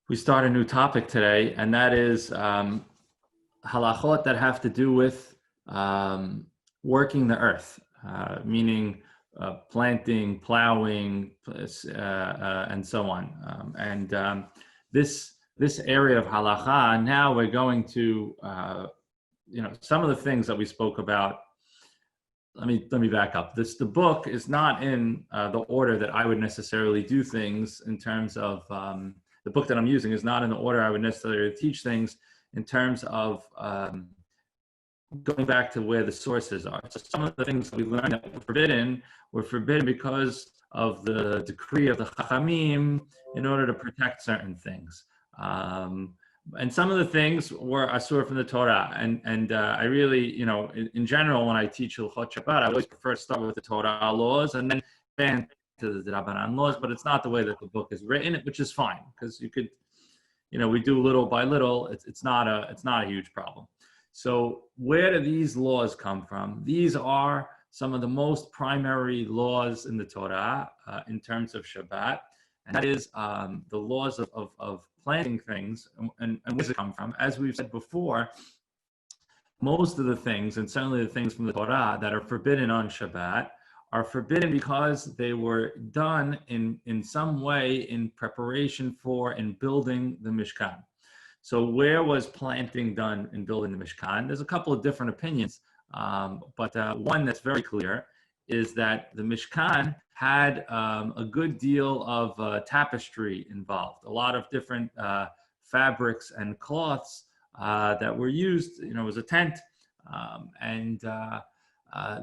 We start a new topic today, and that is halachot that have to do with working the earth, meaning planting, plowing, and so on. This area of halacha, now we're going to, some of the things that we spoke about. Let me back up. The book is not in the order that I would necessarily do things in terms of. The book that I'm using is not in the order I would necessarily teach things in terms of going back to where the sources are. So some of the things that we learned that were forbidden because of the decree of the Chachamim in order to protect certain things. And some of the things were asur from the Torah. And I really, in general, when I teach Hilkhot Shabbat, I always prefer to start with the Torah laws and then expand to the Rabbanan laws, but it's not the way that the book is written, which is fine, because you could, we do little by little. It's not a huge problem. So where do these laws come from? These are some of the most primary laws in the Torah in terms of Shabbat, and that is the laws of planting things. And where does it come from? As we've said before, most of the things, and certainly the things from the Torah that are forbidden on Shabbat, are forbidden because they were done in some way in preparation for and building the Mishkan. So where was planting done in building the Mishkan? There's a couple of different opinions, but one that's very clear is that the Mishkan had a good deal of tapestry involved, a lot of different fabrics and cloths that were used, as a tent,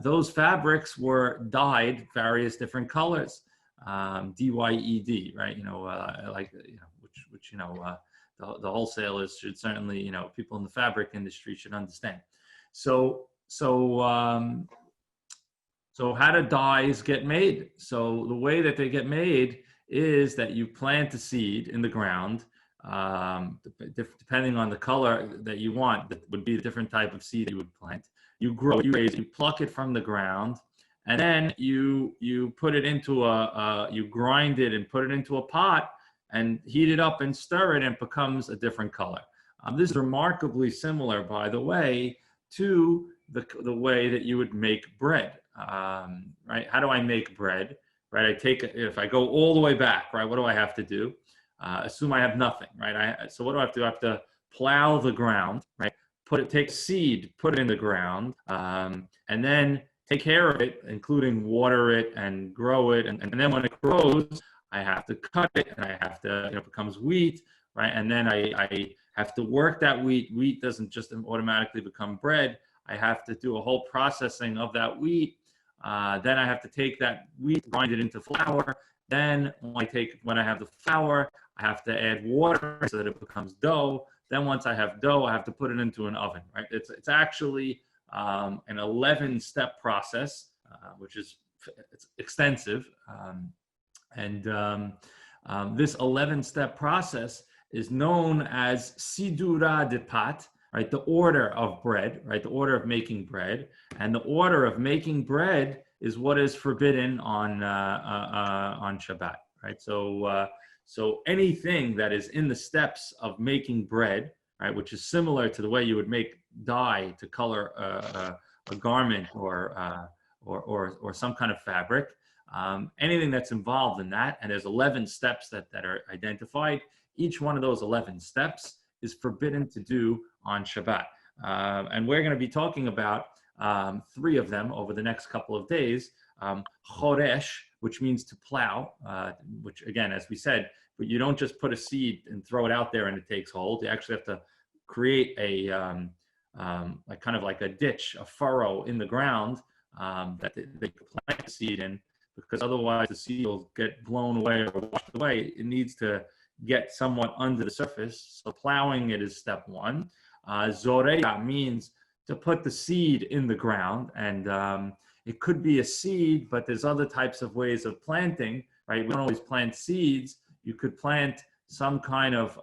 those fabrics were dyed various different colors, D-Y-E-D, right? The wholesalers should certainly, people in the fabric industry should understand. So how do dyes get made? So the way that they get made is that you plant a seed in the ground, depending on the color that you want. That would be a different type of seed you would plant. You grow, you raise, you pluck it from the ground, and then you put it into you grind it and put it into a pot and heat it up and stir it, and it becomes a different color. This is remarkably similar, by the way, to the way that you would make bread, right? How do I make bread, right? If I go all the way back, right, what do I have to do? Assume I have nothing, right? So what do I have to do? I have to plow the ground, right? Take seed, put it in the ground, and then take care of it, including water it and grow it. And then when it grows, I have to cut it, and I have to, it becomes wheat, right? And then I have to work that wheat. Wheat doesn't just automatically become bread. I have to do a whole processing of that wheat. Then I have to take that wheat, grind it into flour. Then when I have the flour, I have to add water so that it becomes dough. Then once I have dough, I have to put it into an oven, right? It's actually an 11-step process, which is extensive. This 11-step process is known as Sidura de Pat, right? The order of bread, right? The order of making bread. And the order of making bread is what is forbidden on Shabbat, right? So anything that is in the steps of making bread, right, which is similar to the way you would make dye to color a garment or some kind of fabric, anything that's involved in that, and there's 11 steps that are identified. Each one of those 11 steps is forbidden to do on Shabbat. And we're going to be talking about 3 of them over the next couple of days. Choresh, which means to plow, which again, as we said, but you don't just put a seed and throw it out there and it takes hold. You actually have to create a kind of like a ditch, a furrow in the ground that they plant the seed in, because otherwise the seed will get blown away or washed away. It needs to get somewhat under the surface. So plowing it is step 1. Zoreya means to put the seed in the ground, and it could be a seed, but there's other types of ways of planting, right? We don't always plant seeds. You could plant some kind of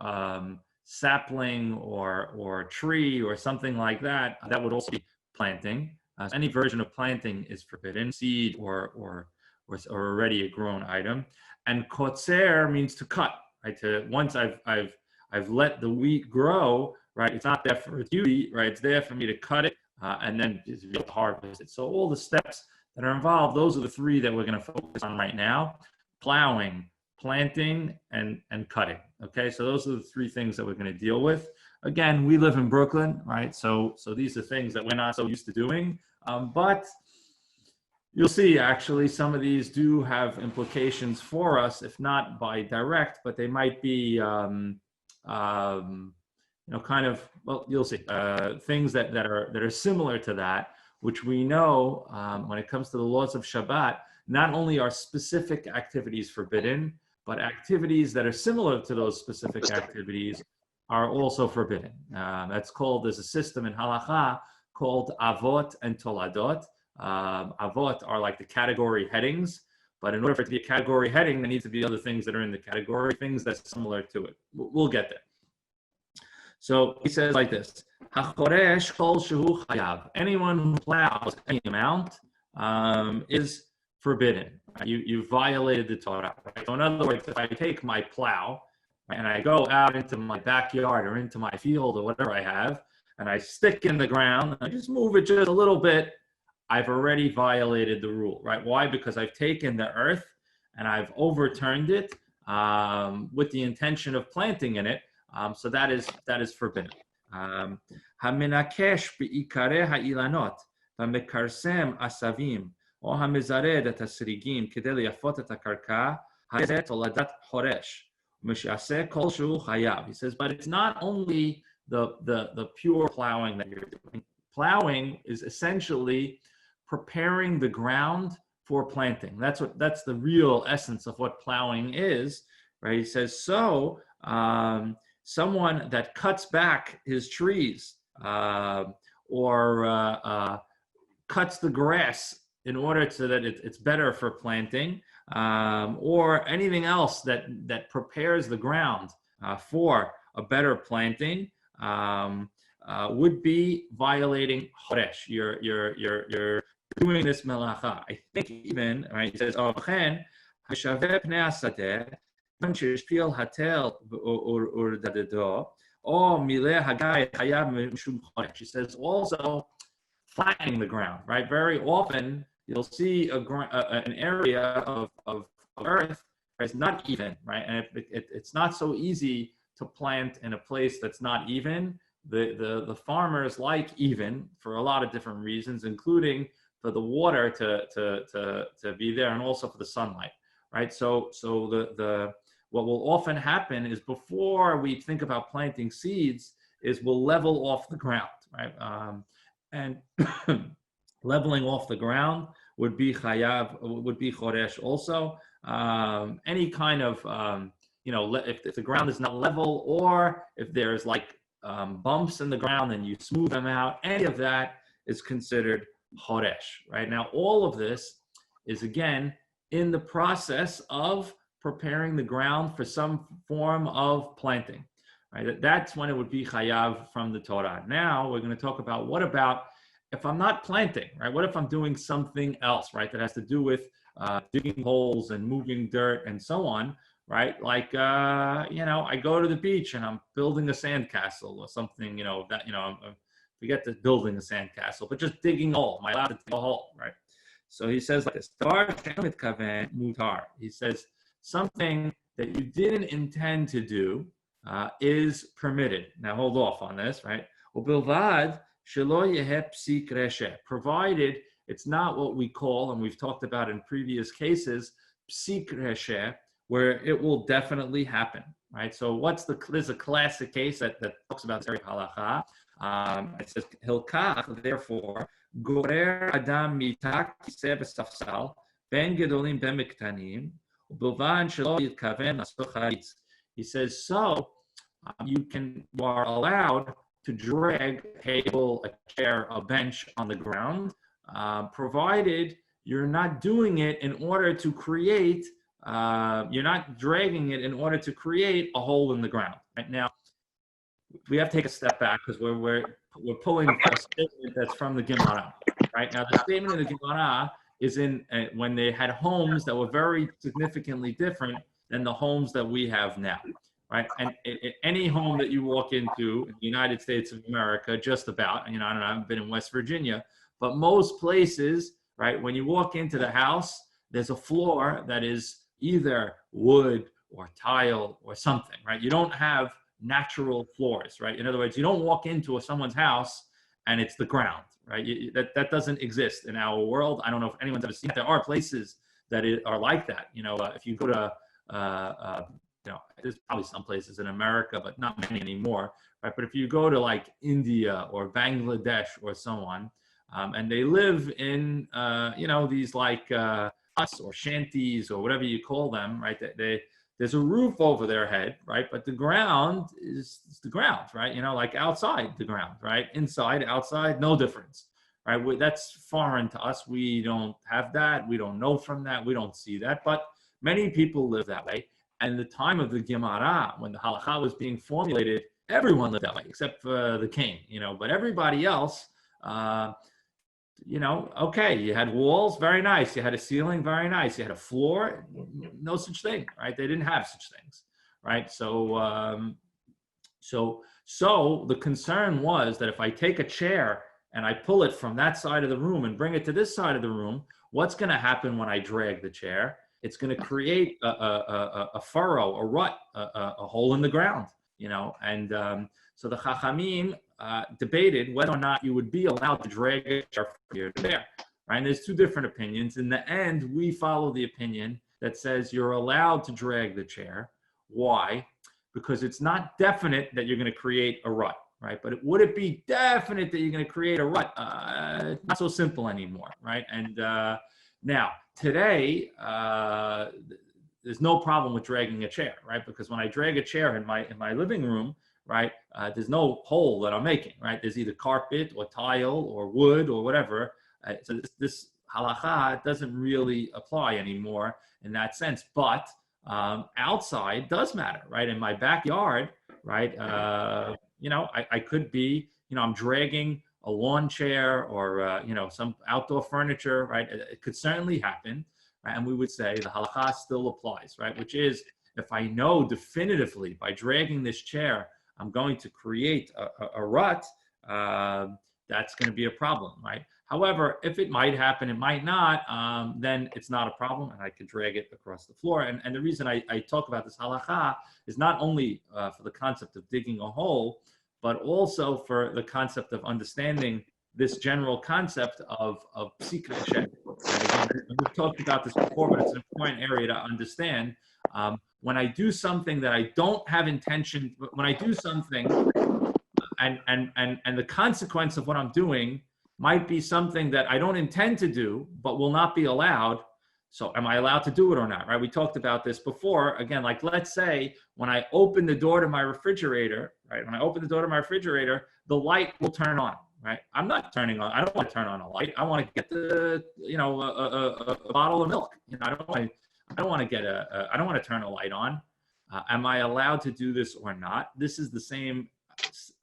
sapling or tree or something like that. That would also be planting. Any version of planting is forbidden, seed or already a grown item. And kotzer means to cut, right? Once I've I've let the wheat grow, right? It's not there for its beauty, right? It's there for me to cut it and then harvest it. So all the steps that are involved, those are the three that we're going to focus on right now: plowing, planting, and cutting. Okay, so those are the three things that we're going to deal with. Again, we live in Brooklyn, right? So these are things that we're not so used to doing, but you'll see actually some of these do have implications for us, if not by direct, but they might be kind of, well, you'll see things that are similar to that, which we know when it comes to the laws of Shabbat, not only are specific activities forbidden, but activities that are similar to those specific activities are also forbidden. There's a system in halacha called avot and toladot. Avot are like the category headings, but in order for it to be a category heading, there needs to be other things that are in the category, things that's similar to it. We'll get there. So he says like this: Hachoresh kol shehu chayav. Anyone who plows any amount is forbidden. You violated the Torah. Right? So in other words, if I take my plow and I go out into my backyard or into my field or whatever I have, and I stick in the ground, I just move it just a little bit, I've already violated the rule, right? Why? Because I've taken the earth and I've overturned it with the intention of planting in it. So that is forbidden. Haminakesh beikare ha'ilanot v'mekarsem asavim o hamizared et hasrigim kedei liyafot et hakarka hazeh toladat horesh u'mishaseh kol shehu chayav. He says, but it's not only the pure plowing that you're doing. Plowing is essentially preparing the ground for planting. That's the real essence of what plowing is, right? He says, so someone that cuts back his trees or cuts the grass in order so that it's better for planting, or anything else that prepares the ground for a better planting, would be violating choresh. You're doing this melacha. I think even, right, he says, "Ochen hashaveh pnei hasadeh, sheshpil hatel urdadedo, or mileh hagai chayav mishum choresh." He says also flattening the ground, right? Very often you'll see an area of earth that's not even, right? And it's not so easy to plant in a place that's not even. The farmers like even for a lot of different reasons, including for the water to be there and also for the sunlight, right? So what will often happen is before we think about planting seeds is we'll level off the ground, right? And leveling off the ground would be chayav, would be choresh also. Any kind of if the ground is not level, or if there's like bumps in the ground and you smooth them out, any of that is considered choresh, right? Now, all of this is, again, in the process of preparing the ground for some form of planting, right? That's when it would be chayav from the Torah. Now, we're going to talk about what about if I'm not planting, right? What if I'm doing something else, right? That has to do with digging holes and moving dirt and so on, right? Like, I go to the beach and I'm building a sandcastle or something, forget the building a sandcastle, but just digging a hole. Am I allowed to dig a hole, right? So he says like this, he says something that you didn't intend to do is permitted. Now hold off on this, right? Provided it's not what we call, and we've talked about in previous cases, psik reshe, where it will definitely happen, right? So there's a classic case that talks about this halacha. It says, Hilkhot, therefore, gorer adam mitak kiseh b'safsal, ben gedolim ben miktanim, u'bilvan shelo yitkaven lasoch haritz. He says, so you are allowed to drag a table, a chair, a bench on the ground, provided you're not doing it in order to create, you're not dragging it in order to create a hole in the ground. Right now, we have to take a step back because we're pulling a statement that's from the Gemara. Right now, the statement in the Gemara is in when they had homes that were very significantly different than the homes that we have now. right? And any home that you walk into in the United States of America, just about, I don't know, I haven't been in West Virginia, but most places, right, when you walk into the house, there's a floor that is either wood or tile or something, right? You don't have natural floors, right? In other words, you don't walk into someone's house and it's the ground, right? That doesn't exist in our world. I don't know if anyone's ever seen it. There are places that are like that. If you go to, there's probably some places in America, but not many anymore, right? But if you go to like India or Bangladesh or so on, and they live in, these like huts or shanties or whatever you call them, right? There's a roof over their head, right? But the ground is the ground, right? Like outside the ground, right? Inside, outside, no difference, right? That's foreign to us. We don't have that. We don't know from that. We don't see that. But many people live that way. And the time of the Gemara, when the halakha was being formulated, everyone lived that way, except for the king, But everybody else, okay, you had walls, very nice. You had a ceiling, very nice. You had a floor, no such thing, right? They didn't have such things, right? So the concern was that if I take a chair and I pull it from that side of the room and bring it to this side of the room, what's going to happen when I drag the chair? It's going to create a furrow, a rut, a hole in the ground, And so the Chachamim debated whether or not you would be allowed to drag a chair from here to there, right? And there's two different opinions. In the end, we follow the opinion that says you're allowed to drag the chair. Why? Because it's not definite that you're going to create a rut, right? But would it be definite that you're going to create a rut? Not so simple anymore, right? And now, today, there's no problem with dragging a chair, right? Because when I drag a chair in my living room, right, there's no hole that I'm making, right? There's either carpet or tile or wood or whatever. So this halakha doesn't really apply anymore in that sense. But outside does matter, right? In my backyard, right? I could be, I'm dragging a lawn chair or, some outdoor furniture, right? It could certainly happen, right? And we would say the halakha still applies, right? Which is, if I know definitively by dragging this chair, I'm going to create a rut, that's going to be a problem, right? However, if it might happen, it might not, then it's not a problem, and I could drag it across the floor. And the reason I talk about this halakha is not only for the concept of digging a hole, but also for the concept of understanding this general concept of psika Hashem. Again, we've talked about this before, but it's an important area to understand. When I do something that I don't have intention, when I do something and the consequence of what I'm doing might be something that I don't intend to do, but will not be allowed. So am I allowed to do it or not, right? We talked about this before. Again, like let's say when I open the door to my refrigerator, right? When I open the door to my refrigerator, the light will turn on, right? I'm not turning on, I don't want to turn on a light. I want to get the, a bottle of milk. I don't want to turn a light on. Am I allowed to do this or not? This is the same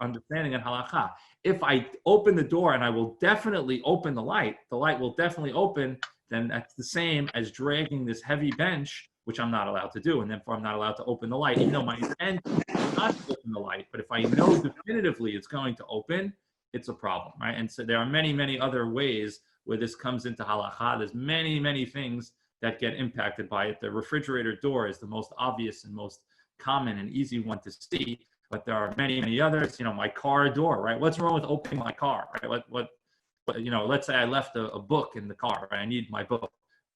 understanding in halakha. If I open the door and I will definitely open the light will definitely open, then that's the same as dragging this heavy bench, which I'm not allowed to do, and therefore I'm not allowed to open the light, even though my intent is not to open the light. But if I know definitively it's going to open, it's a problem, right? And so there are many, many other ways where this comes into halakha. There's many, many things that get impacted by it. The refrigerator door is the most obvious and most common and easy one to see, but there are many, many others. My car door, right? What's wrong with opening my car, right? Let's say I left a book in the car, right? I need my book,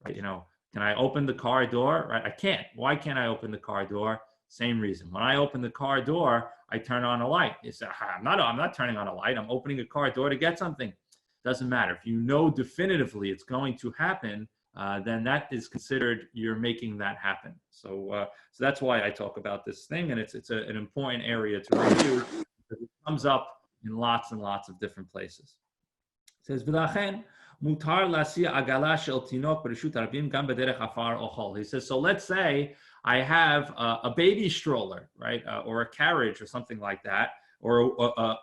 right? Can I open the car door, right? I can't. Why can't I open the car door? Same reason. When I open the car door, I turn on a light. I'm not turning on a light. I'm opening a car door to get something. Doesn't matter. If you know definitively it's going to happen, then that is considered you're making that happen. So that's why I talk about this thing, and it's an important area to review because it comes up in lots and lots of different places. It says, he says, so let's say I have a baby stroller, right, or a carriage or something like that, or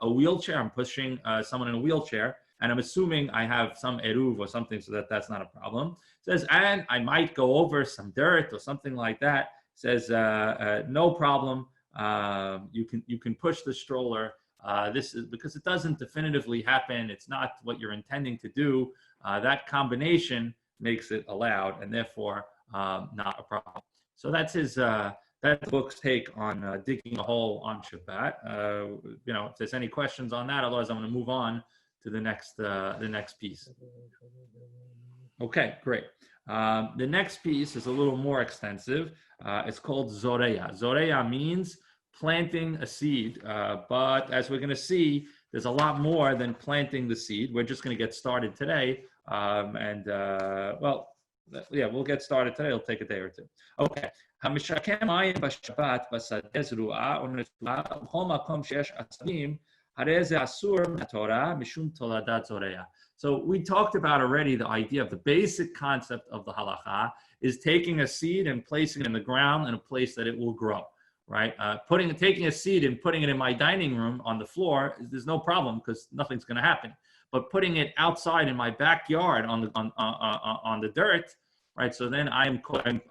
a wheelchair. I'm pushing someone in a wheelchair, and I'm assuming I have some eruv or something so that's not a problem. It says, and I might go over some dirt or something like that. It says, no problem. you can push the stroller. This is because it doesn't definitively happen. It's not what you're intending to do. That combination makes it allowed, and therefore not a problem. So that's that book's take on digging a hole on Shabbat. If there's any questions on that, otherwise I'm going to move on to the next piece. Okay, great. The next piece is a little more extensive. It's called Zoreya. Zoreya means planting a seed, but as we're going to see, there's a lot more than planting the seed. We're just going to get started today, we'll get started today. It'll take a day or two. Okay. So we talked about already the idea of the basic concept of the halacha is taking a seed and placing it in the ground in a place that it will grow, right? Taking a seed and putting it in my dining room on the floor, there's no problem because nothing's going to happen. But putting it outside in my backyard on the dirt, right? So then I am planting.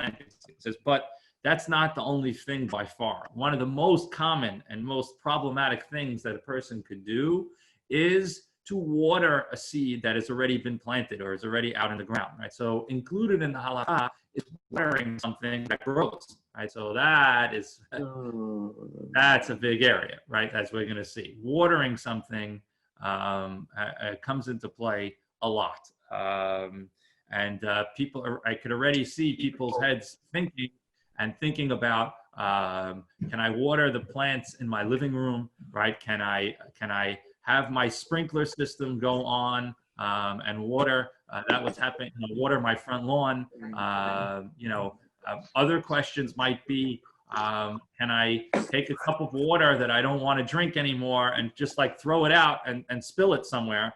It says, but that's not the only thing by far. One of the most common and most problematic things that a person could do is to water a seed that has already been planted or is already out in the ground, right? So included in the halakha is watering something that grows, right? So that's a big area, right? As we're going to see, watering something comes into play a lot. I could already see people's heads thinking about, can I water the plants in my living room, right? Can I have my sprinkler system go on and water that what's happening, water my front lawn? Other questions might be, can I take a cup of water that I don't want to drink anymore and just like throw it out and spill it somewhere?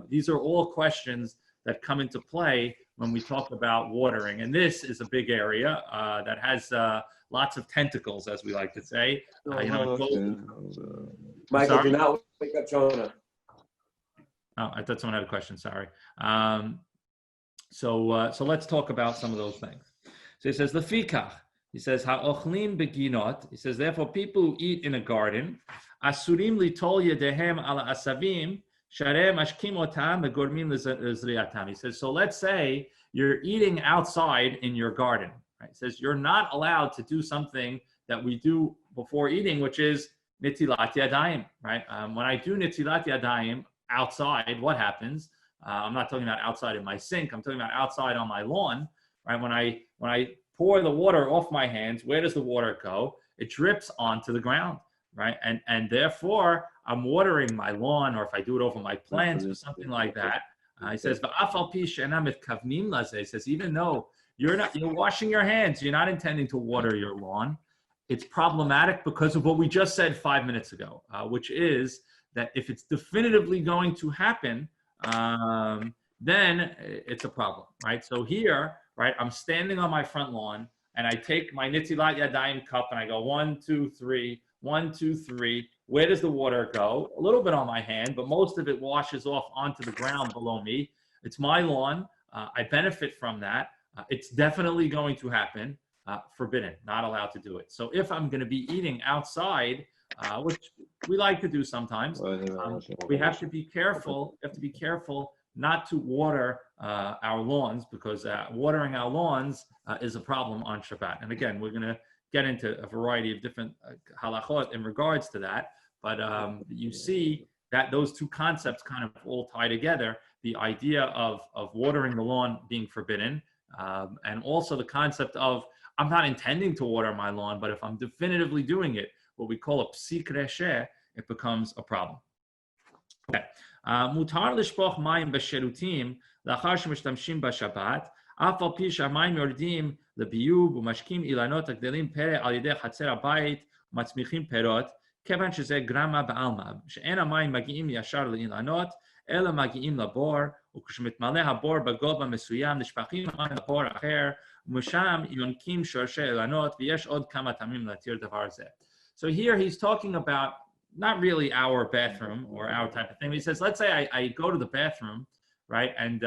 These are all questions that come into play when we talk about watering. And this is a big area that has lots of tentacles, as we like to say. Michael, do not wake up Jonah. Oh, I thought someone had a question, sorry. So let's talk about some of those things. So he says, Lefikach, he says, ha'ochlin beginot, he says, therefore people who eat in a garden, asurim litol yedehem ala asavim, he says, so let's say you're eating outside in your garden. Right? He says, you're not allowed to do something that we do before eating, which is nitilat yadayim. Right? When I do nitilat yadayim outside, what happens? I'm not talking about outside in my sink. I'm talking about outside on my lawn. Right? When I pour the water off my hands, where does the water go? It drips onto the ground. Right? And therefore, I'm watering my lawn, or if I do it over my plants or something like that. He says, he says, even though you're washing your hands, you're not intending to water your lawn. It's problematic because of what we just said 5 minutes ago, which is that if it's definitively going to happen, then it's a problem, right? So here, right, I'm standing on my front lawn and I take my nitilat yadayim cup and I go 1, 2, 3, 1, 2, 3. Where does the water go? A little bit on my hand, but most of it washes off onto the ground below me. It's my lawn. I benefit from that. It's definitely going to happen. Forbidden, not allowed to do it. So if I'm going to be eating outside, which we like to do sometimes, we have to be careful. We have to be careful not to water our lawns, because watering our lawns is a problem on Shabbat. And again, we're going to get into a variety of different halachot in regards to that. But you see that those two concepts kind of all tie together. The idea of watering the lawn being forbidden, and also the concept of I'm not intending to water my lawn, but if I'm definitively doing it, what we call a psik reshe, it becomes a problem. Okay. Mutar lishpoch mayim b'sherutim lachar shemishtamshim b'Shabbat, af al pi shamayim yordim lebiyub u'mashkim ilanot agdelim pere al yedei chatzer habayit u'matzmichim perot, kevan shezeh grama ba'alma, she'en hamayim magi'im yashar le'ilanot, ela magi'im labor, וכשמתמלא הבור בגובה מסוים נשפכים מים לבור אחר, ומשם יונקים שורשי אילנות, ויש עוד כמה טעמים להתיר דבר זה. So here he's talking about not really our bathroom or our type of thing. He says, let's say I go to the bathroom, right, and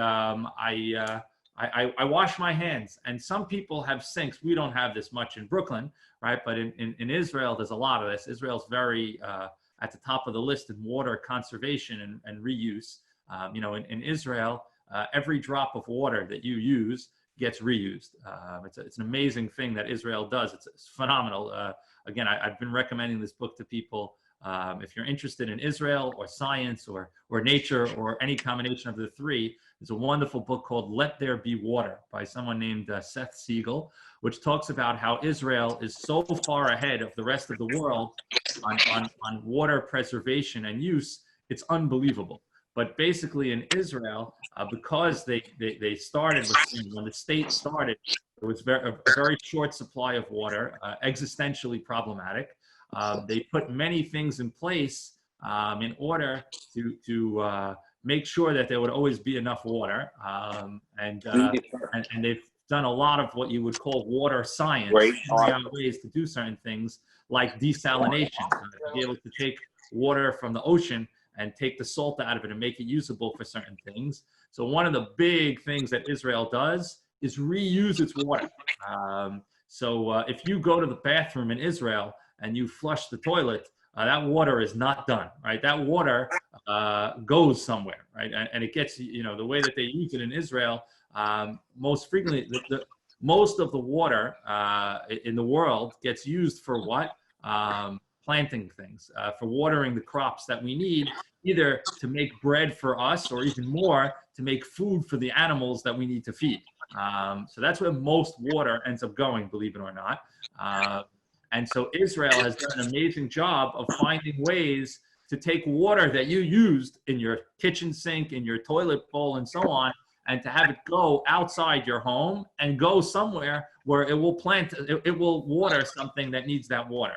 I wash my hands. And some people have sinks. We don't have this much in Brooklyn, right? But in Israel, there's a lot of this. Israel's very at the top of the list in water conservation and reuse. In Israel, every drop of water that you use gets reused. It's an amazing thing that Israel does. It's phenomenal. Again, I've been recommending this book to people. If you're interested in Israel or science or nature or any combination of the three, there's a wonderful book called Let There Be Water by someone named Seth Siegel, which talks about how Israel is so far ahead of the rest of the world on water preservation and use. It's unbelievable. But basically in Israel, because they started when the state started, there was a very short supply of water, existentially problematic. They put many things in place in order to make sure that there would always be enough water. And they've done a lot of what you would call water science, figuring out ways to do certain things like desalination, to be able to take water from the ocean and take the salt out of it and make it usable for certain things. So one of the big things that Israel does is reuse its water. So if you go to the bathroom in Israel and you flush the toilet, that water is not done, right? That water goes somewhere, right? And it gets, the way that they use it in Israel, most frequently, most of the water in the world gets used for what? Planting things, for watering the crops that we need, either to make bread for us or even more to make food for the animals that we need to feed. So that's where most water ends up going, believe it or not. And so Israel has done an amazing job of finding ways to take water that you used in your kitchen sink, in your toilet bowl, and so on, and to have it go outside your home and go somewhere where it will water something that needs that water.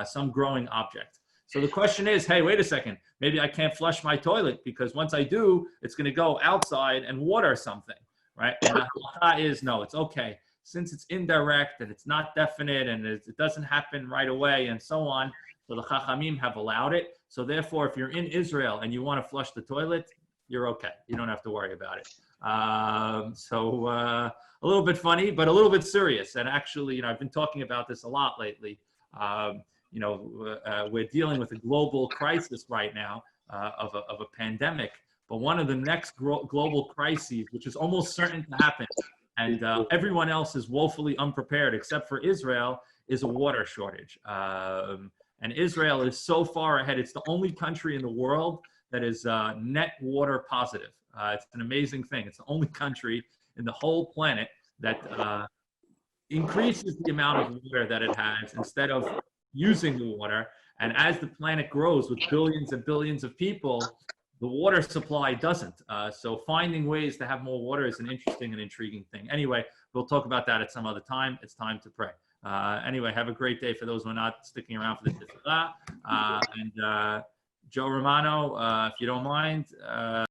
Some growing object. So the question is, hey, wait a second, maybe I can't flush my toilet because once I do, it's going to go outside and water something, right? And the halacha is, no, it's okay. Since it's indirect and it's not definite and it doesn't happen right away and so on, so the Chachamim have allowed it. So therefore, if you're in Israel and you want to flush the toilet, you're okay. You don't have to worry about it. A little bit funny, but a little bit serious. And actually, I've been talking about this a lot lately. We're dealing with a global crisis right now of a pandemic, but one of the next global crises, which is almost certain to happen, and everyone else is woefully unprepared except for Israel, is a water shortage. And Israel is so far ahead. It's the only country in the world that is net water positive. It's an amazing thing. It's the only country in the whole planet that increases the amount of water that it has instead of using the water. And as the planet grows with billions and billions of people, the water supply doesn't. So finding ways to have more water is an interesting and intriguing thing. Anyway, we'll talk about that at some other time. It's time to pray. Anyway, have a great day for those who are not sticking around for the tefillah. And Joe Romano, if you don't mind,